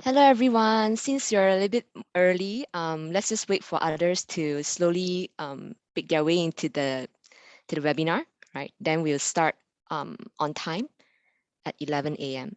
Hello, everyone. Since you're a little bit early, let's just wait for others to slowly pick their way into the webinar, right? Then we'll start on time at 11 a.m.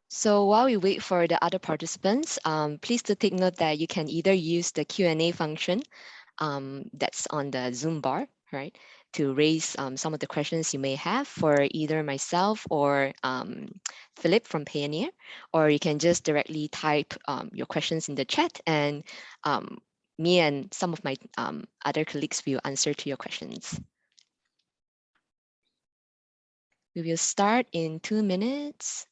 So while we wait for the other participants, please to take note that you can either use the Q&A function that's on the Zoom bar, right, to raise some of the questions you may have for either myself or Philip from Payoneer, or you can just directly type your questions in the chat, and me and some of my other colleagues will answer to your questions. We will start in 2 minutes.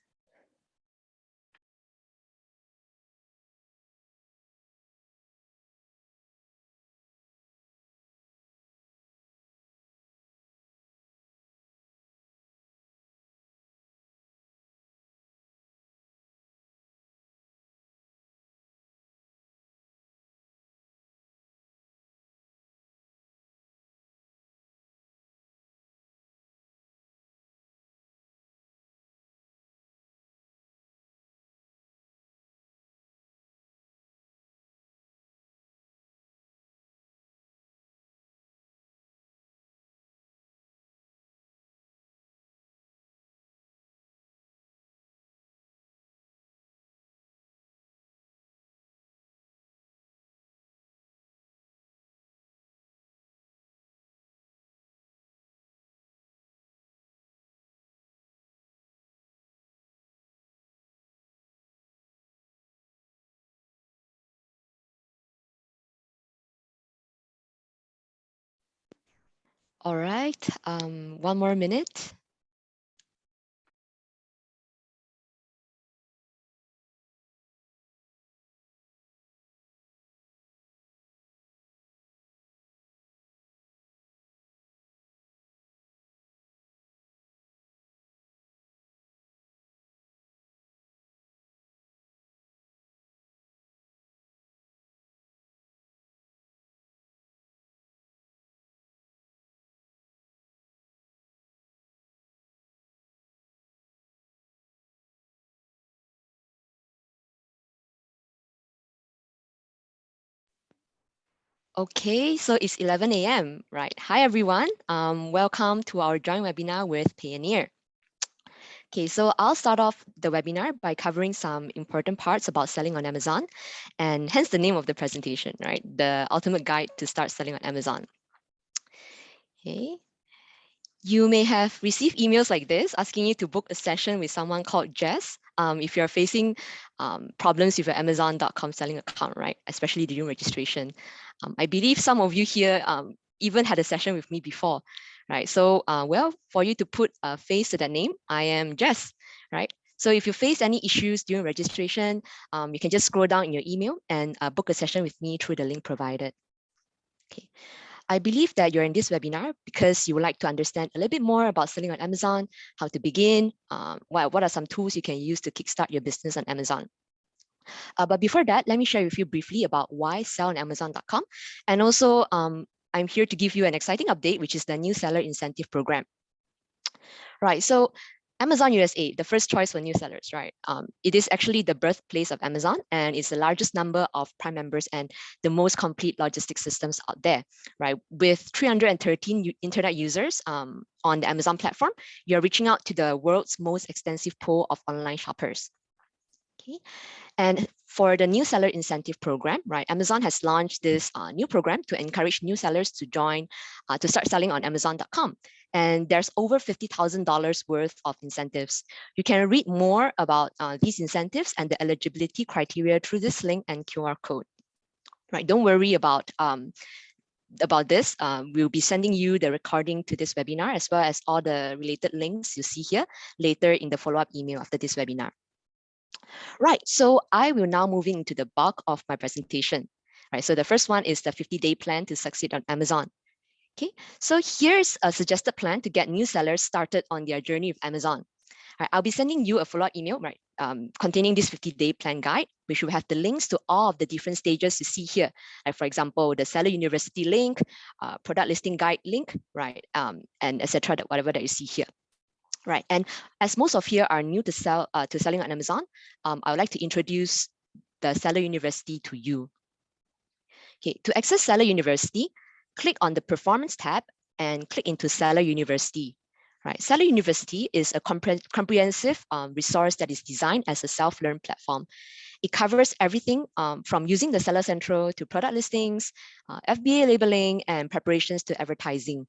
All right, 1 more minute. Okay, so it's 11 a.m., right? Hi, everyone. Welcome to our joint webinar with Payoneer. Okay, so I'll start off the webinar by covering some important parts about selling on Amazon, and hence the name of the presentation, right? The ultimate guide to start selling on Amazon. Okay. You may have received emails like this asking you to book a session with someone called Jess. If you're facing problems with your Amazon.com selling account, right? Especially during registration. I believe some of you here even had a session with me before, right? So, well, for you to put a face to that name, I am Jess, right? So if you face any issues during registration, you can just scroll down in your email and book a session with me through the link provided. Okay. I believe that you're in this webinar because you would like to understand a little bit more about selling on Amazon, how to begin, what are some tools you can use to kickstart your business on Amazon. But before that, let me share with you briefly about why sell on Amazon.com. And also, I'm here to give you an exciting update, which is the new seller incentive program. Right, so Amazon USA, the first choice for new sellers, right? It is actually the birthplace of Amazon, and it's the largest number of Prime members and the most complete logistics systems out there, right? With 313 internet users on the Amazon platform, you're reaching out to the world's most extensive pool of online shoppers. Okay. And for the new seller incentive program, right, Amazon has launched this new program to encourage new sellers to join, to start selling on Amazon.com. And there's over $50,000 worth of incentives. You can read more about these incentives and the eligibility criteria through this link and QR code. Right, don't worry about this. We'll be sending you the recording to this webinar as well as all the related links you see here later in the follow-up email after this webinar. Right, so I will now move into the bulk of my presentation. Right, so the first one is the 50-day plan to succeed on Amazon. Okay, so here's a suggested plan to get new sellers started on their journey with Amazon. Right, I'll be sending you a follow-up email, right, containing this 50-day plan guide, which will have the links to all of the different stages you see here. Like, for example, the Seller University link, product listing guide link, right, and etc. Whatever that you see here. Right, and as most of here are new to selling on Amazon, I would like to introduce the Seller University to you. Okay, to access Seller University, click on the Performance tab and click into Seller University. Right, Seller University is a comprehensive resource that is designed as a self-learn platform. It covers everything from using the Seller Central to product listings, FBA labeling, and preparations to advertising.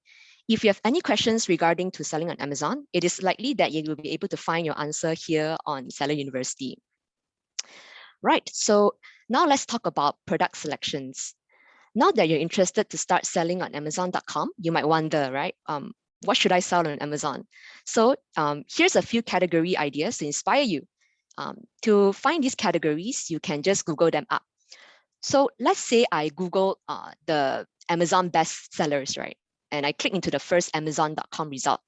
If you have any questions regarding to selling on Amazon, it is likely that you will be able to find your answer here on Seller University. Right, so now let's talk about product selections. Now that you're interested to start selling on Amazon.com, you might wonder, right? What should I sell on Amazon? So here's a few category ideas to inspire you. To find these categories, you can just Google them up. So let's say I Google the Amazon best sellers, right? And I click into the first Amazon.com result.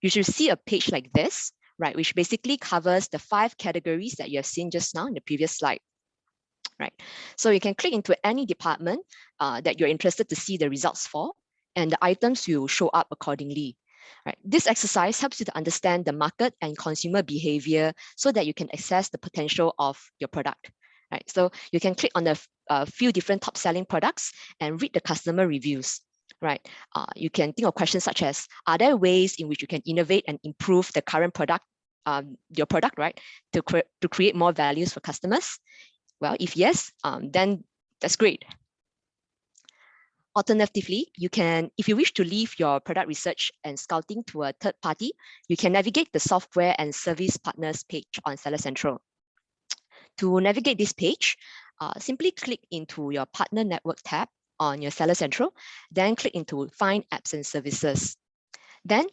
You should see a page like this, right? Which basically covers the 5 categories that you have seen just now in the previous slide. Right. So you can click into any department that you're interested to see the results for, and the items will show up accordingly. Right. This exercise helps you to understand the market and consumer behavior so that you can assess the potential of your product. Right. So you can click on a few different top selling products and read the customer reviews. Right. You can think of questions such as, are there ways in which you can innovate and improve the current product, your product, right, to create more values for customers? Well, if yes, then that's great. Alternatively, you can, if you wish to leave your product research and scouting to a third party, you can navigate the software and service partners page on Seller Central. To navigate this page, simply click into your partner network tab on your Seller Central, then click into Find Apps and Services. Then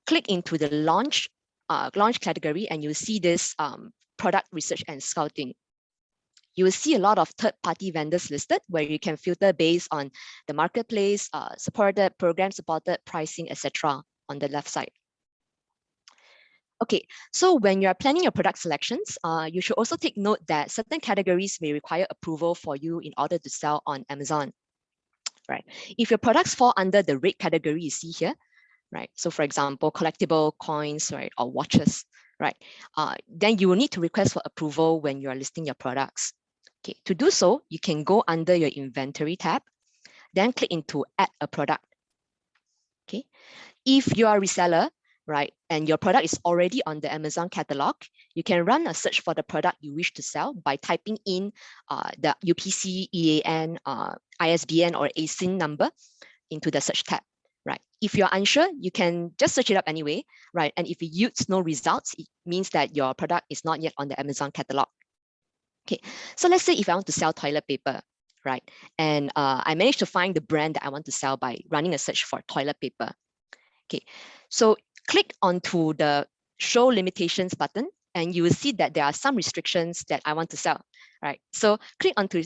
click into the launch category and you'll see this product research and scouting. You will see a lot of third-party vendors listed where you can filter based on the marketplace, supported, program supported, pricing, etc. on the left side. Okay, so when you're planning your product selections, you should also take note that certain categories may require approval for you in order to sell on Amazon. Right. If your products fall under the red category you see here, right? So for example, collectible coins, right, or watches, right? Then you will need to request for approval when you are listing your products. Okay, to do so, you can go under your inventory tab, then click into add a product. Okay, if you are a reseller, right, and your product is already on the Amazon catalog, you can run a search for the product you wish to sell by typing in the UPC, EAN, ISBN, or ASIN number into the search tab. Right. If you're unsure, you can just search it up anyway, right? And if it yields no results, it means that your product is not yet on the Amazon catalog. Okay, so let's say if I want to sell toilet paper, right? And I managed to find the brand that I want to sell by running a search for toilet paper. Okay, so click onto the show limitations button, and you will see that there are some restrictions that I want to sell, right? So click onto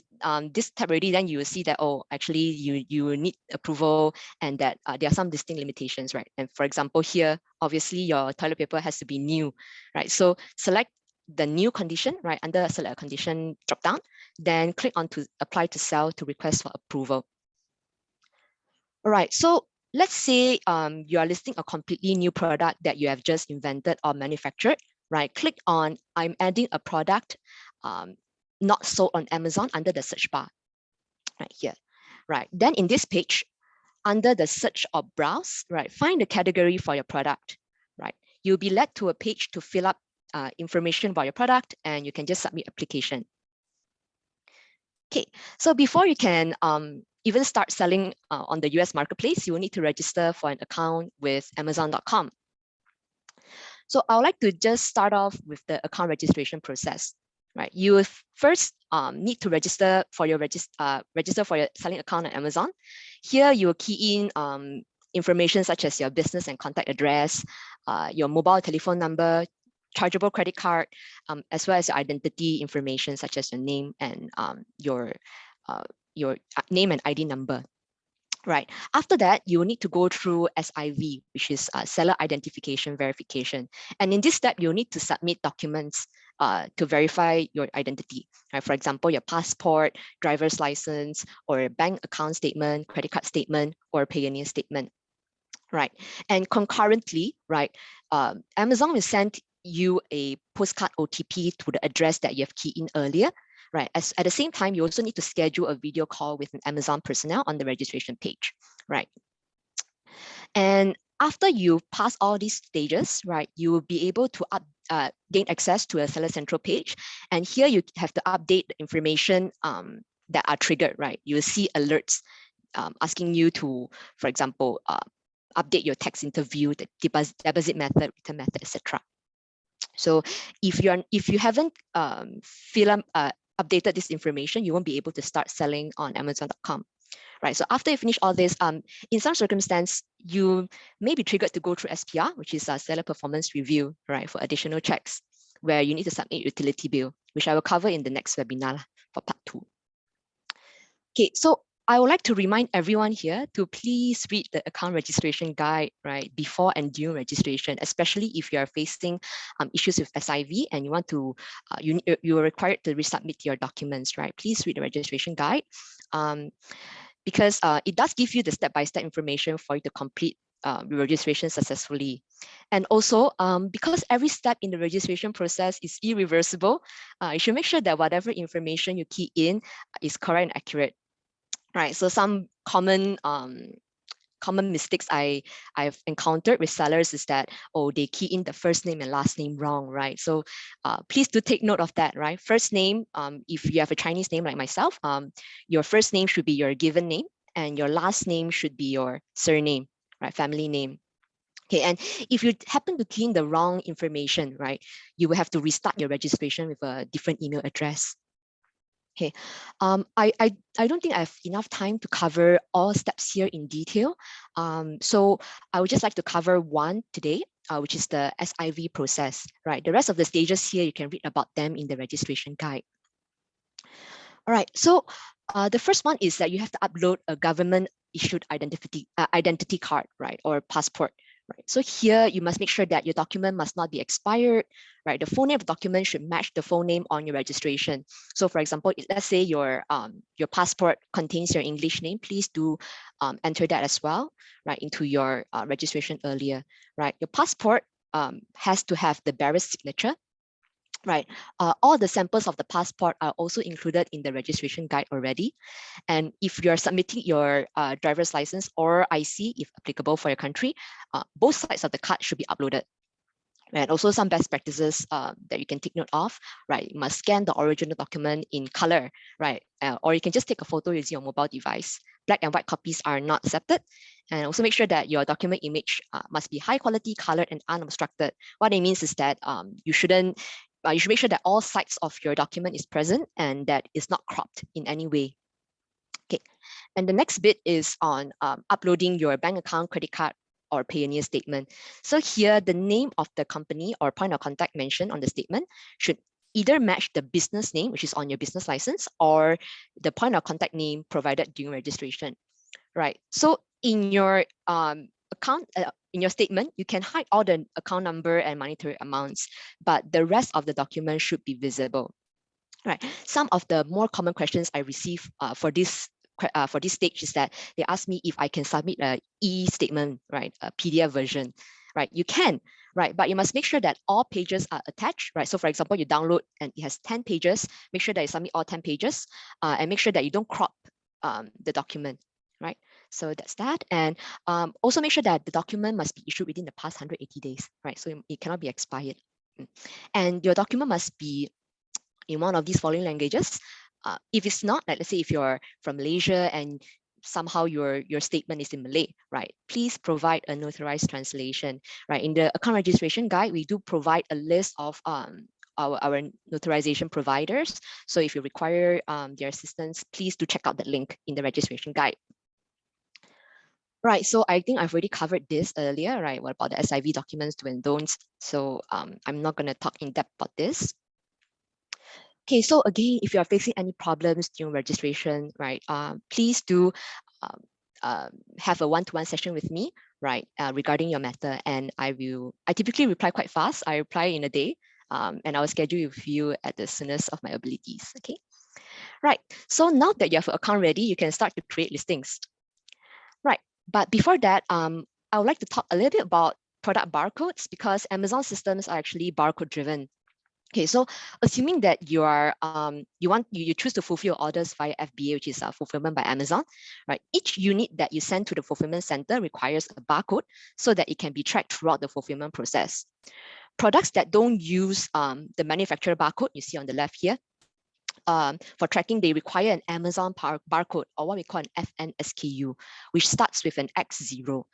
this tab already, then you will see that, oh, actually you will need approval, and that there are some distinct limitations, right? And for example, here, obviously your toilet paper has to be new, right? So select the new condition, right, under select a condition dropdown, then click on to apply to sell to request for approval. All right, so let's say you are listing a completely new product that you have just invented or manufactured, right? Click on I'm adding a product not sold on Amazon under the search bar, right here, right? Then in this page, under the search or browse, right, find the category for your product, right? You'll be led to a page to fill up information about your product, and you can just submit application. Okay, so before you can even start selling on the US marketplace, you will need to register for an account with Amazon.com. So I would like to just start off with the account registration process, right? You will first need to register for your selling account on Amazon. Here you will key in information such as your business and contact address, your mobile telephone number, chargeable credit card, as well as your identity information such as your name and your name and ID number. Right. After that, you will need to go through SIV, which is seller identification verification. And in this step, you'll need to submit documents to verify your identity. Right? For example, your passport, driver's license, or bank account statement, credit card statement, or Payoneer statement. Right. And concurrently, right, Amazon will send you a postcard OTP to the address that you have keyed in earlier. Right. At the same time, you also need to schedule a video call with an Amazon personnel on the registration page. Right. And after you pass all these stages, right, you will be able to gain access to a Seller Central page. And here you have to update the information that are triggered. Right. You will see alerts asking you to, for example, update your tax interview, the deposit method, return method, etc. So if you haven't updated this information, you won't be able to start selling on Amazon.com. Right. So after you finish all this, in some circumstance, you may be triggered to go through SPR, which is a seller performance review, right, for additional checks, where you need to submit utility bill, which I will cover in the next webinar for part 2. Okay, so I would like to remind everyone here to please read the account registration guide, right, before and during registration, especially if you are facing issues with SIV and you want to, you are required to resubmit your documents, right? Please read the registration guide because it does give you the step-by-step information for you to complete the registration successfully. And also, because every step in the registration process is irreversible, you should make sure that whatever information you key in is correct and accurate. Right, so some common mistakes I've encountered with sellers is that, oh, they key in the first name and last name wrong, right? So please do take note of that, right? First name, if you have a Chinese name like myself, your first name should be your given name and your last name should be your surname, right? Family name. Okay, and if you happen to key in the wrong information, right, you will have to restart your registration with a different email address. Okay, I don't think I have enough time to cover all steps here in detail. So I would just like to cover one today, which is the SIV process, right? The rest of the stages here, you can read about them in the registration guide. All right, so the first one is that you have to upload a government issued identity card, right, or passport. Right. So here you must make sure that your document must not be expired, right? The full name of the document should match the full name on your registration. So for example, let's say your passport contains your English name, please do enter that as well, right, into your registration earlier, right? Your passport has to have the bearer's signature, right? All the samples of the passport are also included in the registration guide already. And if you're submitting your driver's license or IC, if applicable for your country, both sides of the card should be uploaded. And also some best practices that you can take note of, right? You must scan the original document in color, right? Or you can just take a photo using your mobile device. Black and white copies are not accepted. And also make sure that your document image must be high quality, colored, and unobstructed. What it means is that you should make sure that all sides of your document is present and that it's not cropped in any way. Okay, and the next bit is on uploading your bank account, credit card, or Payoneer statement. So here, the name of the company or point of contact mentioned on the statement should either match the business name, which is on your business license, or the point of contact name provided during registration, right? So in your account, in your statement, you can hide all the account number and monetary amounts, but the rest of the document should be visible, right? Some of the more common questions I receive for this stage is that they ask me if I can submit a e-statement, right, a PDF version, right? You can, right, but you must make sure that all pages are attached, right? So for example, you download and it has 10 pages, make sure that you submit all 10 pages and make sure that you don't crop the document, right? So that's that. And also make sure that the document must be issued within the past 180 days, right? So it cannot be expired. And your document must be in one of these following languages. If it's not, like let's say if you're from Malaysia and somehow your statement is in Malay, right? Please provide a notarized translation, right? In the account registration guide, we do provide a list of our notarization providers. So if you require their assistance, please do check out the link in the registration guide. Right, so I think I've already covered this earlier, right? What about the SIV documents, do and don'ts? So I'm not going to talk in depth about this. Okay, so again, if you are facing any problems during registration, right, please do have a one-to-one session with me, right, regarding your matter, and I typically reply quite fast. I reply in a day, and I will schedule with you at the soonest of my abilities, okay? Right, so now that you have an account ready, you can start to create listings. Right, but before that, I would like to talk a little bit about product barcodes because Amazon systems are actually barcode driven. Okay, so assuming that you are you choose to fulfill orders via FBA, which is fulfillment by Amazon, right? Each unit that you send to the fulfillment center requires a barcode so that it can be tracked throughout the fulfillment process. Products that don't use the manufacturer barcode you see on the left here, for tracking, they require an Amazon barcode or what we call an FN which starts with an X0.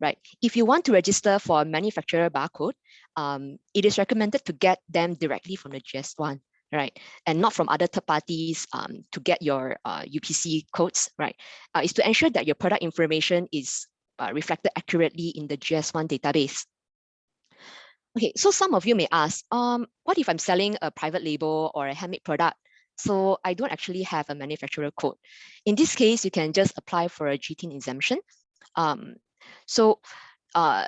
Right. If you want to register for a manufacturer barcode, it is recommended to get them directly from the GS1, right, and not from other third parties to get your UPC codes, right. Is to ensure that your product information is reflected accurately in the GS1 database. Okay, so some of you may ask, what if I'm selling a private label or a handmade product? So I don't actually have a manufacturer code. In this case, you can just apply for a GTIN exemption.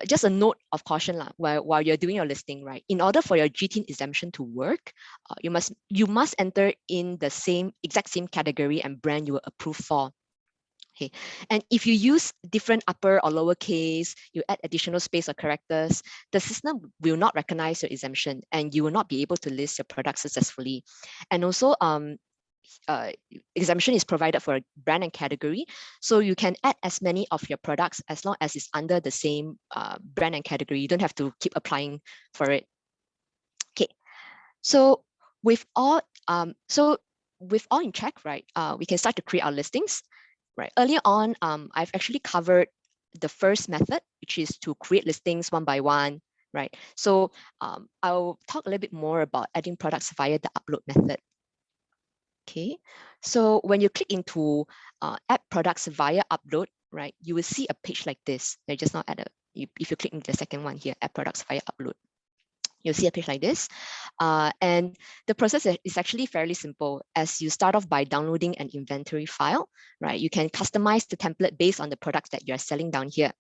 Just a note of caution while you're doing your listing, right? In order for your GTIN exemption to work, you must enter in the exact same category and brand you were approved for. Okay, and if you use different upper or lower case, you add additional space or characters, the system will not recognize your exemption and you will not be able to list your product successfully. And also, exemption is provided for a brand and category. So you can add as many of your products as long as it's under the same brand and category. You don't have to keep applying for it. Okay, so with all in check, right, we can start to create our listings. Right, earlier on, I've actually covered the first method, which is to create listings one by one, right? So I'll talk a little bit more about adding products via the upload method. Okay, so when you click into add products via upload, right, you will see a page like this. I just now add if you click into the second one here, add products via upload. You'll see a page like this. And the process is actually fairly simple as you start off by downloading an inventory file, right? You can customize the template based on the products that you're selling down here.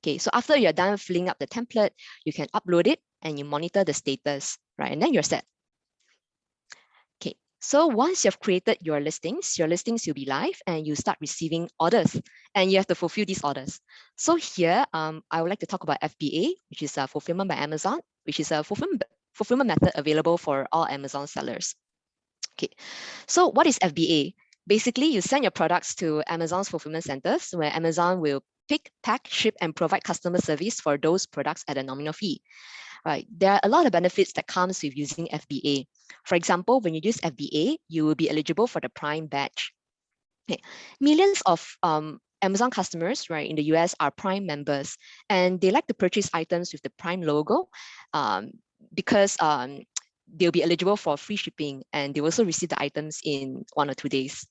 Okay, so after you're done filling up the template, you can upload it and you monitor the status, right? And then you're set. Okay, so once you've created your listings will be live and you start receiving orders and you have to fulfill these orders. So here, I would like to talk about FBA, which is fulfillment by Amazon, which is a fulfillment method available for all Amazon sellers. Okay, so what is FBA? Basically, you send your products to Amazon's fulfillment centers where Amazon will pick, pack, ship, and provide customer service for those products at a nominal fee. Right, there are a lot of benefits that comes with using FBA. For example, when you use FBA, you will be eligible for the Prime badge. Okay. Millions of Amazon customers, right, in the US are Prime members, and they like to purchase items with the Prime logo because they'll be eligible for free shipping, and they also receive the items in 1 or 2 days.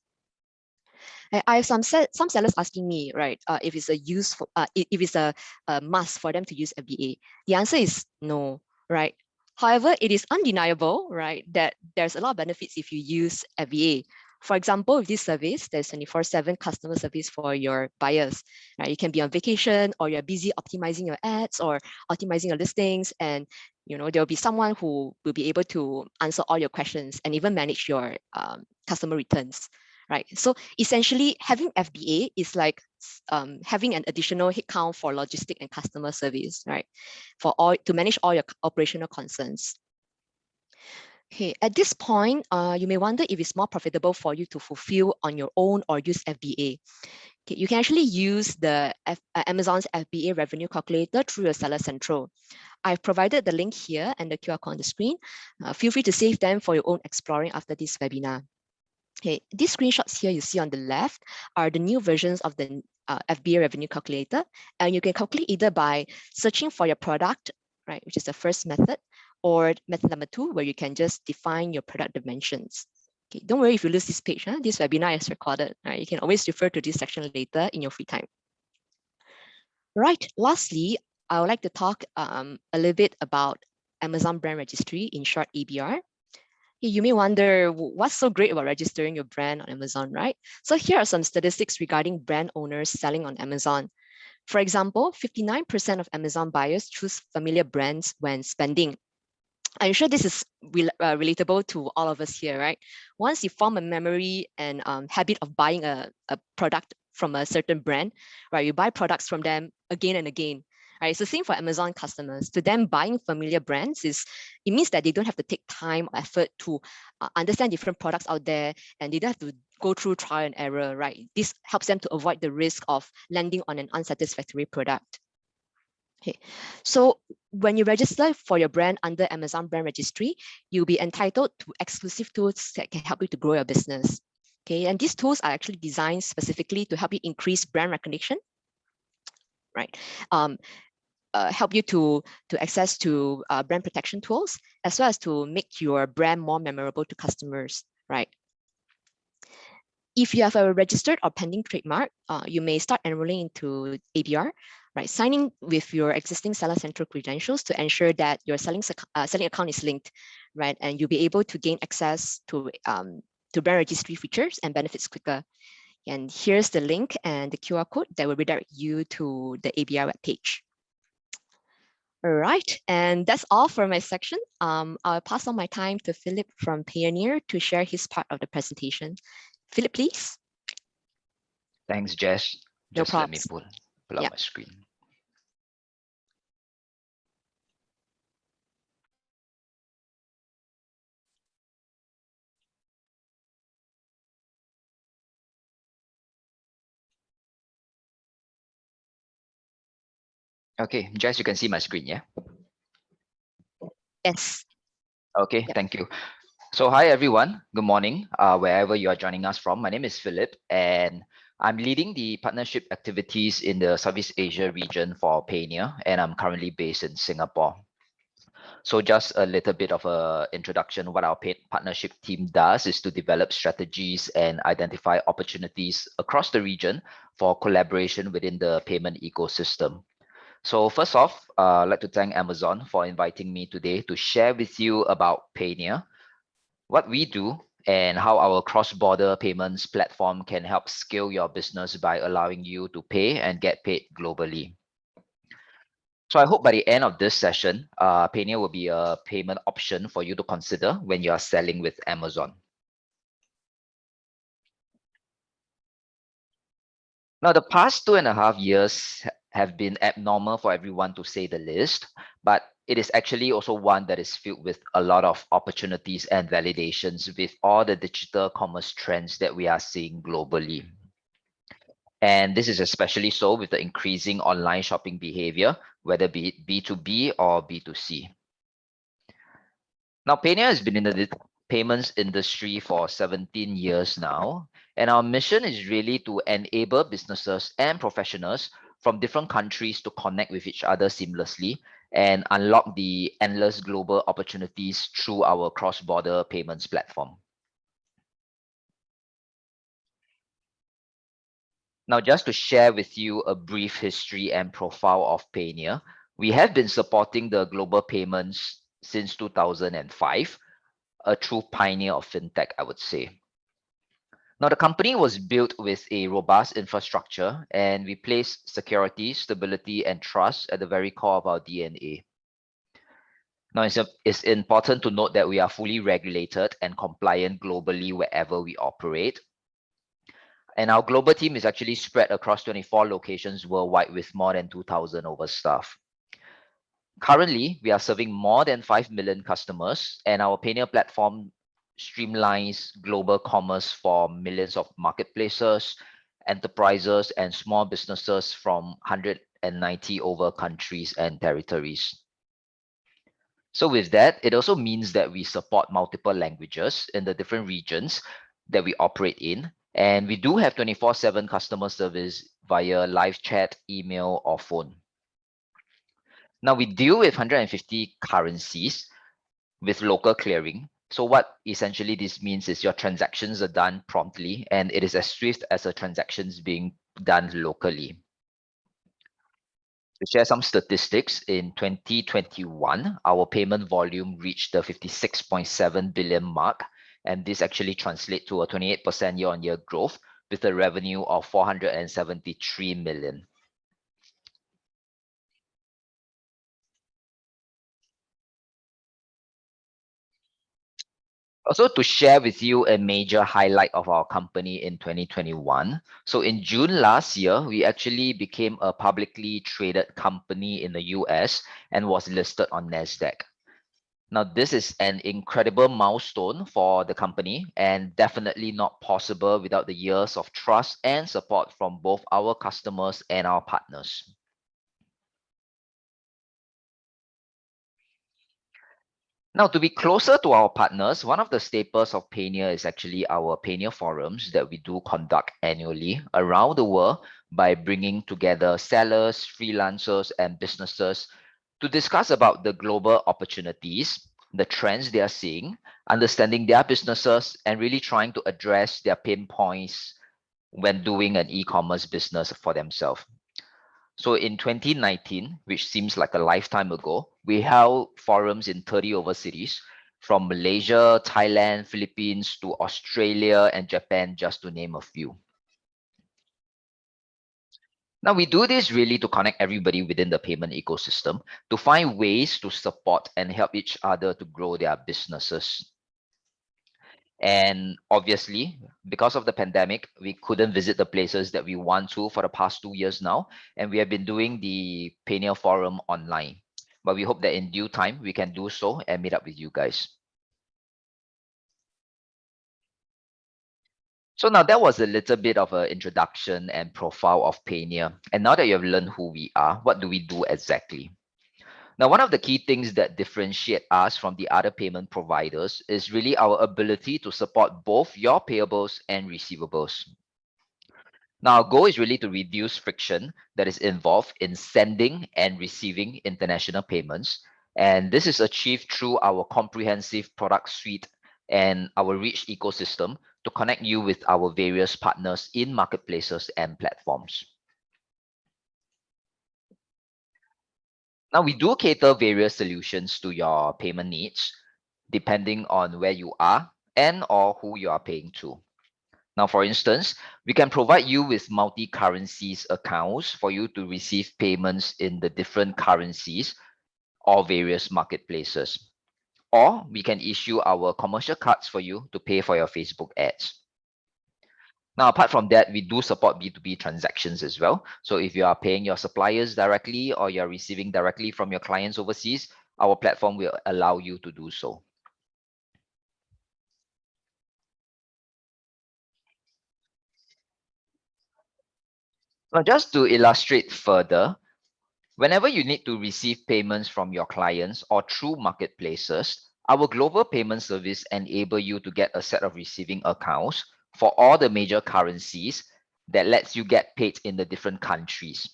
I have some sellers asking me, right, if it's a useful, if it's a must for them to use FBA. The answer is no, right? However, it is undeniable, right, that there's a lot of benefits if you use FBA. For example, with this service, there's 24/7 customer service for your buyers. Right? You can be on vacation, or you're busy optimizing your ads or optimizing your listings, and there'll be someone who will be able to answer all your questions and even manage your customer returns. Right. So essentially, having FBA is like having an additional headcount for logistic and customer service, right? To manage all your operational concerns. Okay, at this point, you may wonder if it's more profitable for you to fulfill on your own or use FBA. Okay, you can actually use the Amazon's FBA revenue calculator through your Seller Central. I've provided the link here and the QR code on the screen. Feel free to save them for your own exploring after this webinar. Okay, these screenshots here you see on the left are the new versions of the FBA revenue calculator, and you can calculate either by searching for your product, right, which is the first method, or method number 2, where you can just define your product dimensions. Okay, don't worry if you lose this page. This webinar is recorded. Right? You can always refer to this section later in your free time. Right. Lastly, I would like to talk a little bit about Amazon Brand Registry, in short, ABR. You may wonder, what's so great about registering your brand on Amazon, right? So here are some statistics regarding brand owners selling on Amazon. For example, 59% of Amazon buyers choose familiar brands when spending. I'm sure this is relatable to all of us here, right? Once you form a memory and habit of buying a product from a certain brand, right? You buy products from them again and again, right? It's the same for Amazon customers. To them, buying familiar brands it means that they don't have to take time or effort to understand different products out there, and they don't have to go through trial and error, right? This helps them to avoid the risk of landing on an unsatisfactory product. Okay, so when you register for your brand under Amazon Brand Registry, you'll be entitled to exclusive tools that can help you to grow your business. Okay, and these tools are actually designed specifically to help you increase brand recognition, right? Help you to access to brand protection tools, as well as to make your brand more memorable to customers, right? If you have a registered or pending trademark, you may start enrolling into ABR, right? Signing with your existing Seller Central credentials to ensure that your selling account is linked, right? And you'll be able to gain access to brand registry features and benefits quicker. And here's the link and the QR code that will redirect you to the ABR webpage. All right, and that's all for my section. I'll pass on my time to Philip from Payoneer to share his part of the presentation. Philip, please. Thanks, Jess. No Just let me props. pull up my screen. Okay, Jess, you can see my screen, yeah? Yes. Okay, thank you. So hi, everyone. Good morning, wherever you are joining us from. My name is Philip, and I'm leading the partnership activities in the Southeast Asia region for Payoneer, and I'm currently based in Singapore. So just a little bit of a introduction. What our partnership team does is to develop strategies and identify opportunities across the region for collaboration within the payment ecosystem. So first off, I'd like to thank Amazon for inviting me today to share with you about Payoneer, what we do, and how our cross-border payments platform can help scale your business by allowing you to pay and get paid globally. So I hope by the end of this session, Payoneer will be a payment option for you to consider when you are selling with Amazon. Now, the past 2.5 years have been abnormal for everyone, to say the least, but it is actually also one that is filled with a lot of opportunities and validations with all the digital commerce trends that we are seeing globally. And this is especially so with the increasing online shopping behavior, whether be it B2B or B2C. Now, Payoneer has been in the payments industry for 17 years now, and our mission is really to enable businesses and professionals from different countries to connect with each other seamlessly and unlock the endless global opportunities through our cross-border payments platform. Now, just to share with you a brief history and profile of Payoneer, we have been supporting the global payments since 2005, a true pioneer of fintech, I would say. Now, the company was built with a robust infrastructure, and we place security, stability, and trust at the very core of our DNA. Now, it's important to note that we are fully regulated and compliant globally wherever we operate. And our global team is actually spread across 24 locations worldwide with more than 2,000 over staff. Currently, we are serving more than 5 million customers, and our Payoneer platform streamlines global commerce for millions of marketplaces, enterprises, and small businesses from 190 over countries and territories. So with that, it also means that we support multiple languages in the different regions that we operate in. And we do have 24/7 customer service via live chat, email, or phone. Now we deal with 150 currencies with local clearing. So what essentially this means is your transactions are done promptly and it is as swift as a transactions being done locally. To share some statistics, in 2021, our payment volume reached the 56.7 billion mark, and this actually translates to a 28% year-on-year growth with a revenue of 473 million. Also, to share with you a major highlight of our company in 2021. So in June last year, we actually became a publicly traded company in the US and was listed on NASDAQ. Now, this is an incredible milestone for the company and definitely not possible without the years of trust and support from both our customers and our partners. Now, to be closer to our partners, one of the staples of Payoneer is actually our Payoneer forums that we do conduct annually around the world by bringing together sellers, freelancers, and businesses to discuss about the global opportunities, the trends they are seeing, understanding their businesses, and really trying to address their pain points when doing an e-commerce business for themselves. So in 2019, which seems like a lifetime ago, we held forums in 30 over cities, from Malaysia, Thailand, Philippines to Australia and Japan, just to name a few. Now, we do this really to connect everybody within the payment ecosystem to find ways to support and help each other to grow their businesses. And obviously, because of the pandemic, we couldn't visit the places that we want to for the past 2 years now. And we have been doing the Payoneer Forum online. But we hope that in due time, we can do so and meet up with you guys. So now that was a little bit of an introduction and profile of Payoneer. And now that you have learned who we are, what do we do exactly? Now, one of the key things that differentiate us from the other payment providers is really our ability to support both your payables and receivables. Now, our goal is really to reduce friction that is involved in sending and receiving international payments. And this is achieved through our comprehensive product suite and our rich ecosystem to connect you with our various partners in marketplaces and platforms. Now, we do cater various solutions to your payment needs, depending on where you are and or who you are paying to. Now, for instance, we can provide you with multi-currencies accounts for you to receive payments in the different currencies or various marketplaces. Or we can issue our commercial cards for you to pay for your Facebook ads. Now, apart from that, we do support B2B transactions as well. So if you are paying your suppliers directly or you're receiving directly from your clients overseas, our platform will allow you to do so. Now, just to illustrate further, whenever you need to receive payments from your clients or through marketplaces, our global payment service enable you to get a set of receiving accounts for all the major currencies that lets you get paid in the different countries.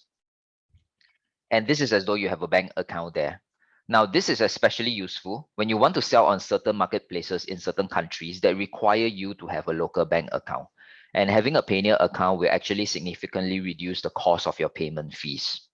And this is as though you have a bank account there. Now, this is especially useful when you want to sell on certain marketplaces in certain countries that require you to have a local bank account. And having a Payoneer account will actually significantly reduce the cost of your payment fees.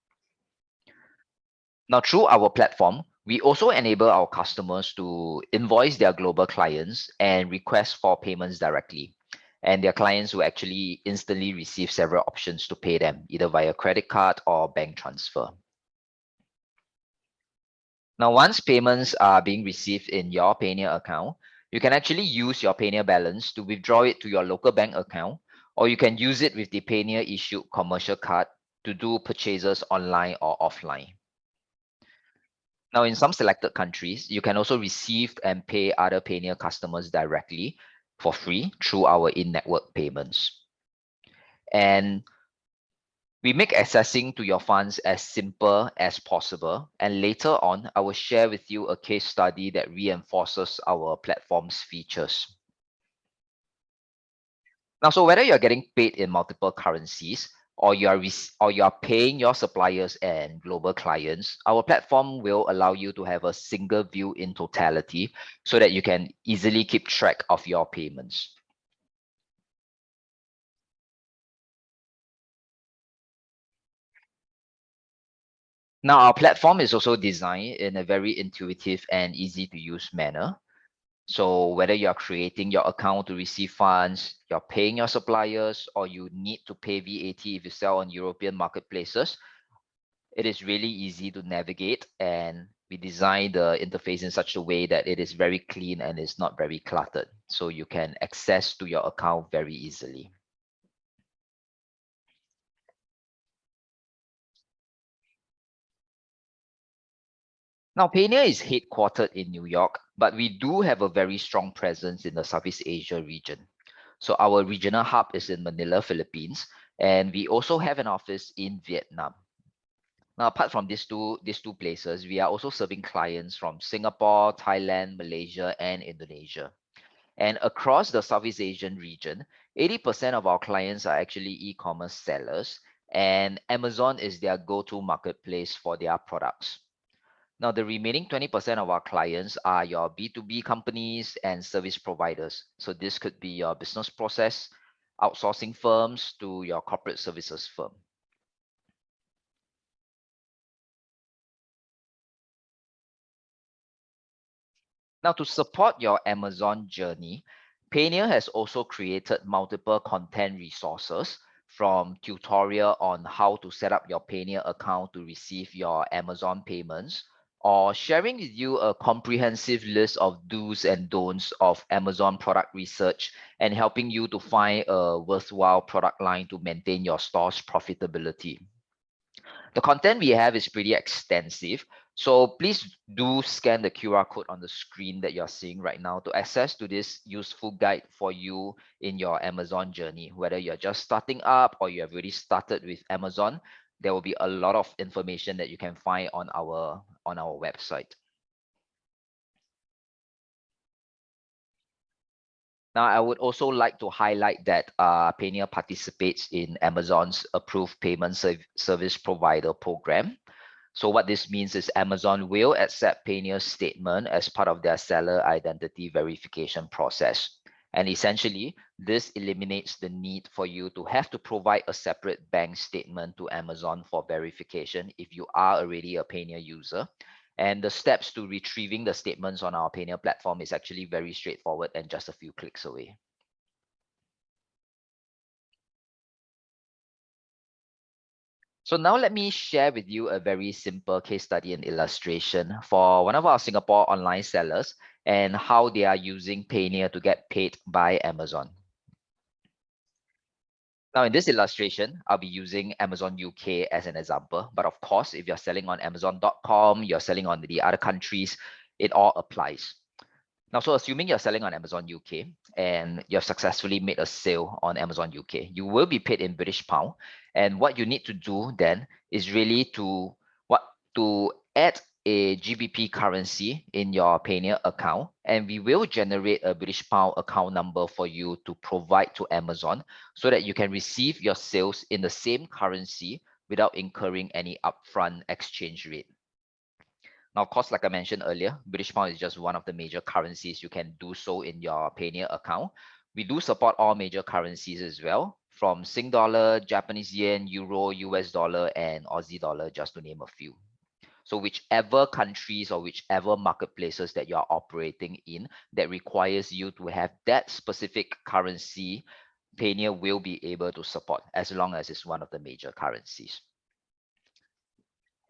Now, through our platform, we also enable our customers to invoice their global clients and request for payments directly. And their clients will actually instantly receive several options to pay them, either via credit card or bank transfer. Now, once payments are being received in your Payoneer account, you can actually use your Payoneer balance to withdraw it to your local bank account, or you can use it with the Payoneer issued commercial card to do purchases online or offline. Now, in some selected countries, you can also receive and pay other Payoneer customers directly for free through our in-network payments. And we make accessing to your funds as simple as possible. And later on, I will share with you a case study that reinforces our platform's features. Now, so whether you're getting paid in multiple currencies or you are paying your suppliers and global clients, our platform will allow you to have a single view in totality so that you can easily keep track of your payments. Now, our platform is also designed in a very intuitive and easy to use manner. So whether you're creating your account to receive funds, you're paying your suppliers, or you need to pay VAT if you sell on European marketplaces, it is really easy to navigate, and we design the interface in such a way that it is very clean and is not very cluttered. So you can access to your account very easily. Now, Payoneer is headquartered in New York, but we do have a very strong presence in the Southeast Asia region. So our regional hub is in Manila, Philippines, and we also have an office in Vietnam. Now, apart from these two places, we are also serving clients from Singapore, Thailand, Malaysia, and Indonesia. And across the Southeast Asian region, 80% of our clients are actually e-commerce sellers, and Amazon is their go-to marketplace for their products. Now, the remaining 20% of our clients are your B2B companies and service providers. So this could be your business process outsourcing firms to your corporate services firm. Now, to support your Amazon journey, Payoneer has also created multiple content resources, from tutorial on how to set up your Payoneer account to receive your Amazon payments, or sharing with you a comprehensive list of do's and don'ts of Amazon product research and helping you to find a worthwhile product line to maintain your store's profitability. The content we have is pretty extensive, so please do scan the QR code on the screen that you're seeing right now to access to this useful guide for you in your Amazon journey. Whether you're just starting up or you have already started with Amazon, there will be a lot of information that you can find on our website. Now, I would also like to highlight that Payoneer participates in Amazon's Approved Payment Service Provider program. So what this means is Amazon will accept Payoneer's statement as part of their seller identity verification process. And essentially, this eliminates the need for you to have to provide a separate bank statement to Amazon for verification if you are already a Payoneer user. And the steps to retrieving the statements on our Payoneer platform is actually very straightforward and just a few clicks away. So now let me share with you a very simple case study and illustration for one of our Singapore online sellers and how they are using Payoneer to get paid by Amazon. Now in this illustration, I'll be using Amazon UK as an example, but of course, if you're selling on Amazon.com, you're selling on the other countries, it all applies. Now, so assuming you're selling on Amazon UK and you've successfully made a sale on Amazon UK, you will be paid in British pound. And what you need to do then is really to add a GBP currency in your Payoneer account, and we will generate a British pound account number for you to provide to Amazon so that you can receive your sales in the same currency without incurring any upfront exchange rate. Now, of course, like I mentioned earlier, British pound is just one of the major currencies you can do so in your Payoneer account. We do support all major currencies as well, from Sing dollar, Japanese yen, euro, US dollar, and Aussie dollar, just to name a few. So whichever countries or whichever marketplaces that you are operating in that requires you to have that specific currency, Payoneer will be able to support as long as it's one of the major currencies.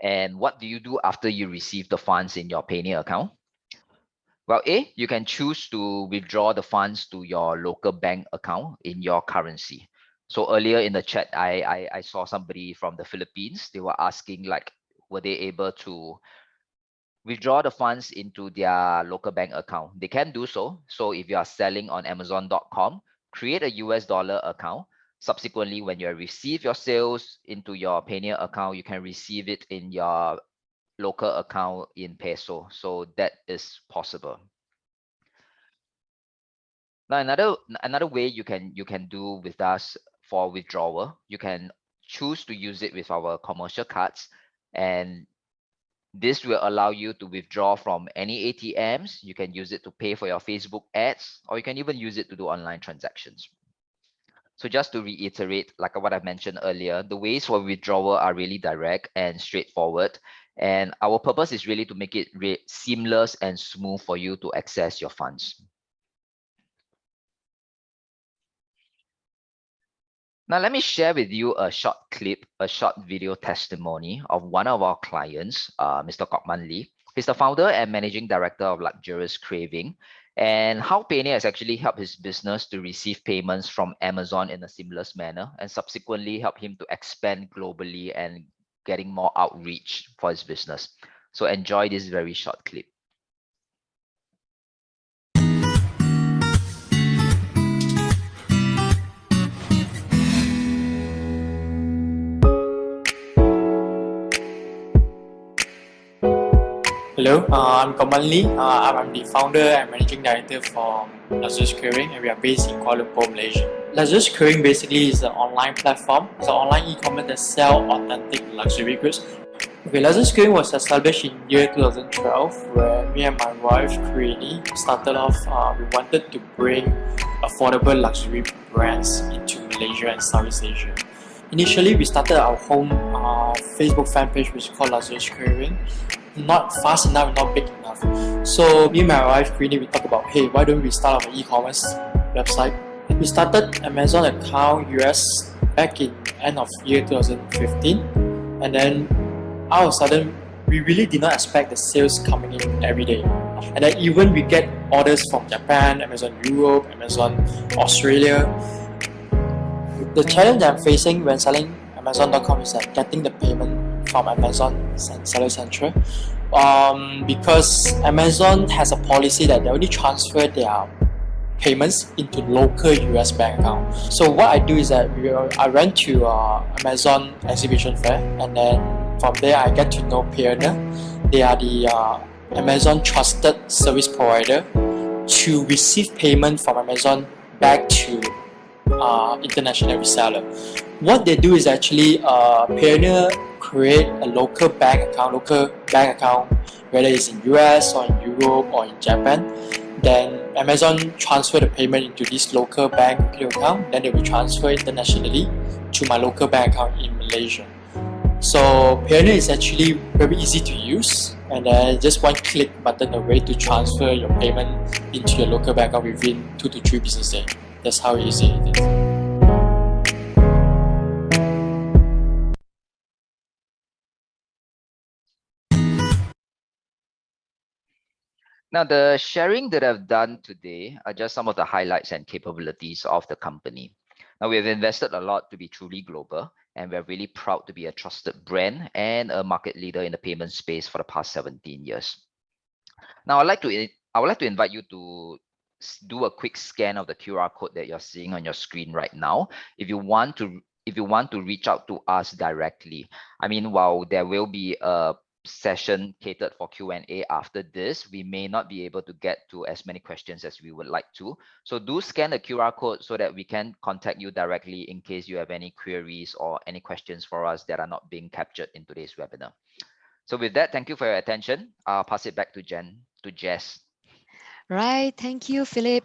And what do you do after you receive the funds in your Payoneer account? Well, you can choose to withdraw the funds to your local bank account in your currency. So earlier in the chat, I saw somebody from the Philippines. They were asking like, were they able to withdraw the funds into their local bank account? They can do so. So if you are selling on Amazon.com, create a US dollar account. Subsequently, when you receive your sales into your Payoneer account, you can receive it in your local account in peso. So that is possible. Now another way you can do with us for withdrawal, you can choose to use it with our commercial cards, and this will allow you to withdraw from any ATMs. You can use it to pay for your Facebook ads, or you can even use it to do online transactions. So just to reiterate, like what I mentioned earlier, the ways for withdrawal are really direct and straightforward. And our purpose is really to make it seamless and smooth for you to access your funds. Now, let me share with you a short clip, a short video testimony of one of our clients, Mr. Kok Man Lee. He's the founder and managing director of Luxurious Craving, and how Payoneer has actually helped his business to receive payments from Amazon in a seamless manner, and subsequently help him to expand globally and getting more outreach for his business. So enjoy this very short clip. Hello, I'm Kamal Lee. I'm the founder and managing director for Luxurious Craving, and we are based in Kuala Lumpur, Malaysia. Luxurious Craving basically is an online platform. It's an online e-commerce that sells authentic luxury goods. Okay, Luxurious Craving was established in year 2012, where me and my wife, Queenie, started off. We wanted to bring affordable luxury brands into Malaysia and Southeast Asia. Initially, we started our home Facebook fan page, which is called Luxurious Craving. Not fast enough, not big enough. So me and my wife, Queenie, we talked about, hey, why don't we start our e-commerce website? We started Amazon account US back in end of year 2015, and then all of a sudden, we really did not expect the sales coming in every day. And then even we get orders from Japan, Amazon Europe, Amazon Australia. The challenge that I'm facing when selling Amazon.com is that getting the payment from Amazon Seller Central, because Amazon has a policy that they only transfer their payments into local US bank account. So what I do is that I went to Amazon exhibition fair, and then from there I get to know Payoneer. They are the Amazon trusted service provider to receive payment from Amazon back to international reseller. What they do is actually Payoneer create a local bank account, whether it's in US or in Europe or in Japan. Then Amazon transfer the payment into this local bank account, then they will transfer internationally to my local bank account in Malaysia. So Payoneer is actually very easy to use, and then just one click button away to transfer your payment into your local bank account within 2 to 3 business days. That's how easy it is. Now, the sharing that I've done today are just some of the highlights and capabilities of the company. Now, we have invested a lot to be truly global, and we're really proud to be a trusted brand and a market leader in the payment space for the past 17 years. Now, I would like to invite you to do a quick scan of the QR code that you're seeing on your screen right now. If you want to reach out to us directly. I mean, while there will be a session catered for Q&A after this, we may not be able to get to as many questions as we would like to. So do scan the QR code so that we can contact you directly in case you have any queries or any questions for us that are not being captured in today's webinar. So with that, thank you for your attention. I'll pass it back to Jess. Right, thank you, Philip.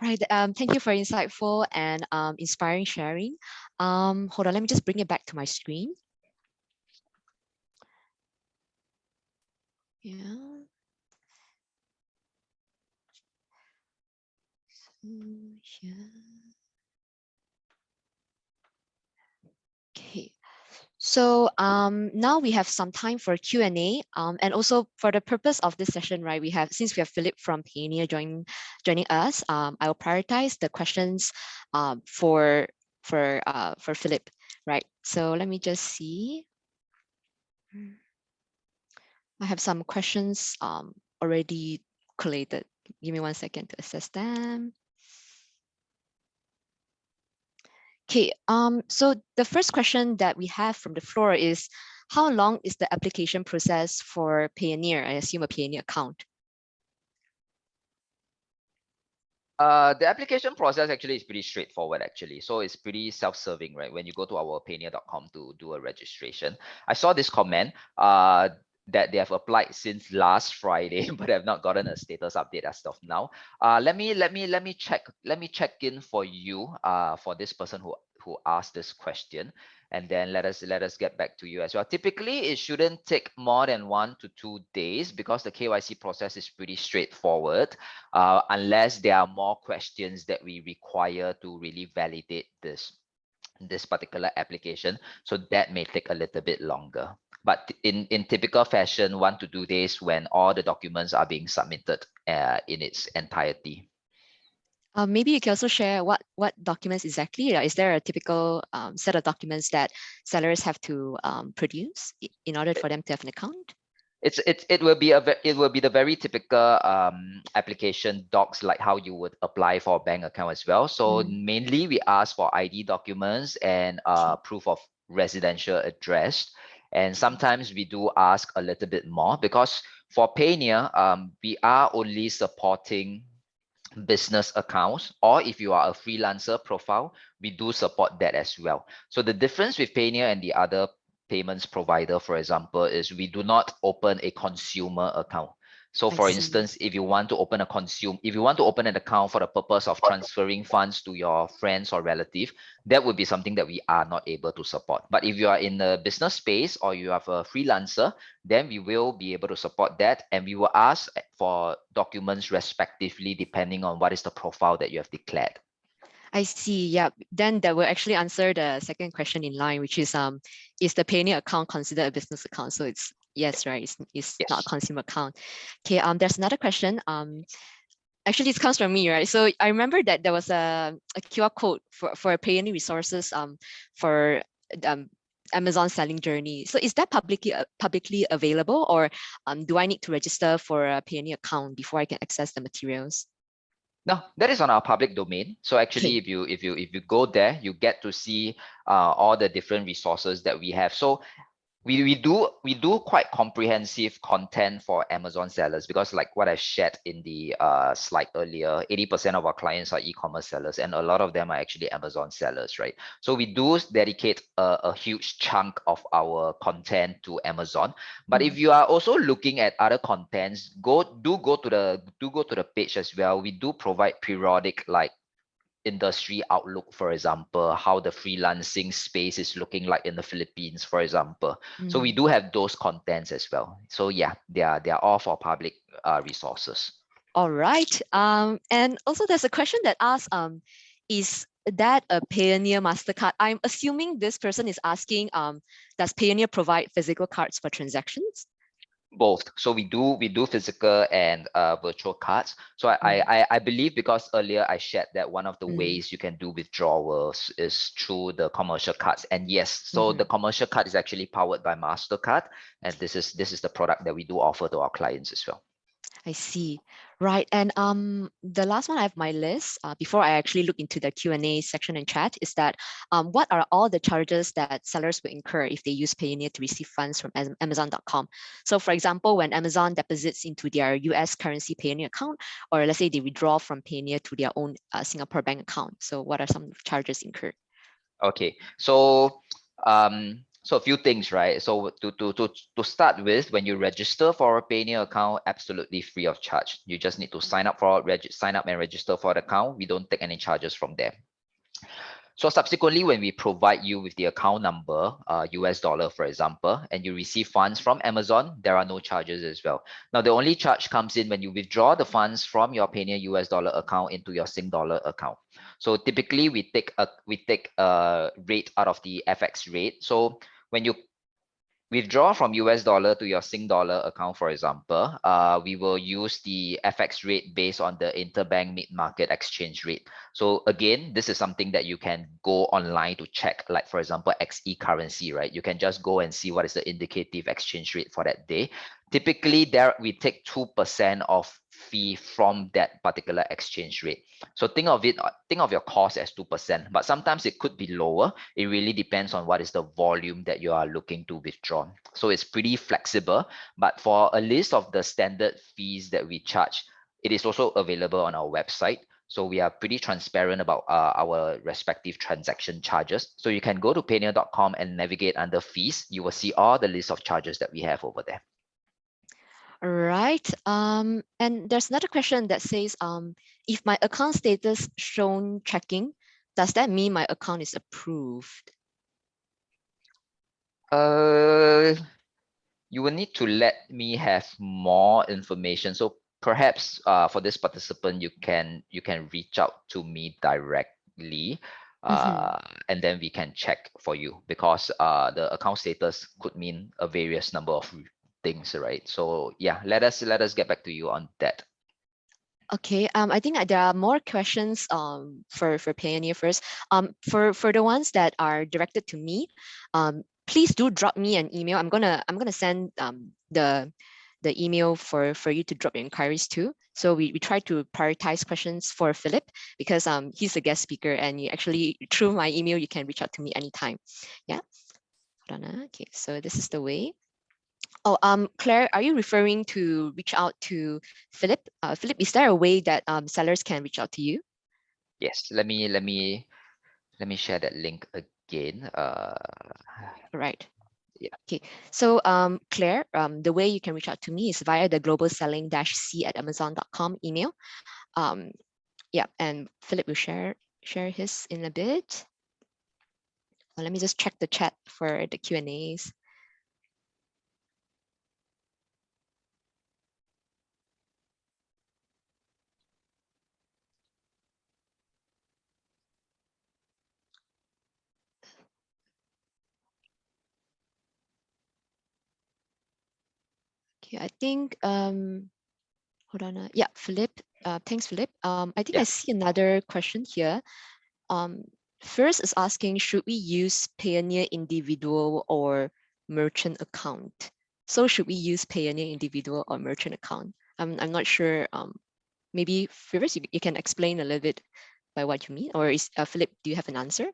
Right. Thank you for insightful and inspiring sharing. Hold on, let me just bring it back to my screen. Yeah. Yeah. Okay. So now we have some time for Q&A, and also for the purpose of this session, right? Since we have Philip from Payoneer joining us, I will prioritize the questions for Philip, right? So let me just see. I have some questions already collated. Give me 1 second to assess them. Okay, so the first question that we have from the floor is, how long is the application process for Payoneer? I assume a Payoneer account. The application process actually is pretty straightforward actually. So it's pretty self-serving, right? When you go to our payoneer.com to do a registration. I saw this comment that they have applied since last Friday, but have not gotten a status update as of now. Let me check in for you for this person who asked this question, and then let us get back to you as well. Typically, it shouldn't take more than 1 to 2 days because the KYC process is pretty straightforward, unless there are more questions that we require to really validate this particular application. So that may take a little bit longer. But in typical fashion, 1 to 2 days when all the documents are being submitted in its entirety. Maybe you can also share what documents exactly. Is there a typical set of documents that sellers have to produce in order for them to have an account? It will be the very typical application docs, like how you would apply for a bank account as well. So mainly we ask for ID documents and proof of residential address. And sometimes we do ask a little bit more because for Payoneer, we are only supporting business accounts, or if you are a freelancer profile, we do support that as well. So the difference with Payoneer and the other payments provider, for example, is we do not open a consumer account. So for instance, if you want to open an account for the purpose of transferring funds to your friends or relative, that would be something that we are not able to support. But if you are in the business space or you have a freelancer, then we will be able to support that, and we will ask for documents respectively depending on what is the profile that you have declared. I see. Yeah. Then that will actually answer the second question in line, which is the Payoneer account considered a business account? So it's yes, right? It's yes. Not a consumer account. Okay. There's another question. Actually, this comes from me, right? So I remember that there was a QR code for Payoneer resources for Amazon selling journey. So is that publicly available, or do I need to register for a Payoneer account before I can access the materials? No, that is on our public domain. So actually, if you go there, you get to see all the different resources that we have. So we do quite comprehensive content for Amazon sellers, because like what I shared in the slide earlier, 80% of our clients are e-commerce sellers, and a lot of them are actually Amazon sellers, right? So we do dedicate a huge chunk of our content to Amazon. But if you are also looking at other contents, go to the page as well. We do provide periodic, like, industry outlook, for example, how the freelancing space is looking like in the Philippines, for example. So we do have those contents as well. So yeah, they are all for public resources. All right. And also there's a question that asks, is that a Payoneer MasterCard? I'm assuming this person is asking, does Payoneer provide physical cards for transactions? Both. So we do physical and virtual cards. So I believe, because earlier I shared that one of the ways you can do withdrawals is through the commercial cards. And yes, so the commercial card is actually powered by MasterCard, and this is the product that we do offer to our clients as well. I see. Right. And the last one I have my list before I actually look into the Q&A section and chat is that what are all the charges that sellers will incur if they use Payoneer to receive funds from Amazon.com? So for example, when Amazon deposits into their US currency Payoneer account, or let's say they withdraw from Payoneer to their own Singapore bank account. So what are some charges incurred? Okay, so So a few things, right? So to start with, when you register for a Payoneer account, absolutely free of charge. You just need to sign up and register for the account. We don't take any charges from there. So subsequently, when we provide you with the account number, US dollar, for example, and you receive funds from Amazon, there are no charges as well. Now, the only charge comes in when you withdraw the funds from your Payoneer US dollar account into your Sing dollar account. So typically, we take a rate out of the FX rate. So when you withdraw from US dollar to your Sing dollar account, for example, we will use the FX rate based on the interbank mid-market exchange rate. So again, this is something that you can go online to check, like for example, XE currency, right? You can just go and see what is the indicative exchange rate for that day. Typically, there we take 2% of fee from that particular exchange rate. So think of your cost as 2%, but sometimes it could be lower. It really depends on what is the volume that you are looking to withdraw. So it's pretty flexible, but for a list of the standard fees that we charge, it is also available on our website. So we are pretty transparent about our respective transaction charges. So you can go to payoneer.com and navigate under fees. You will see all the list of charges that we have over there. All right. And there's another question that says, if my account status shown checking, does that mean my account is approved? You will need to let me have more information. So perhaps for this participant, you can reach out to me directly, and then we can check for you, because the account status could mean a various number of things, right? So yeah, let us get back to you on that. Okay, I think there are more questions for Payoneer first. For the ones that are directed to me, please do drop me an email. I'm gonna send the email for you to drop your inquiries to. So we try to prioritize questions for Philip, because he's a guest speaker, and you actually, through my email, you can reach out to me anytime. Yeah. Hold on. Okay, so this is the way. Oh, Claire, are you referring to reach out to Philip? Philip, is there a way that sellers can reach out to you? Yes, let me share that link again. Right. Yeah. Okay. So Claire, the way you can reach out to me is via the globalselling-c@amazon.com email. Yeah, and Philip will share his in a bit. Well, let me just check the chat for the Q&As. Okay, I think hold on. Yeah, Philip. Thanks, Philip. I think I see another question here. First is asking, should we use Payoneer individual or merchant account? So should we use Payoneer individual or merchant account? I'm not sure. Maybe first you can explain a little bit by what you mean, or is Philip, do you have an answer?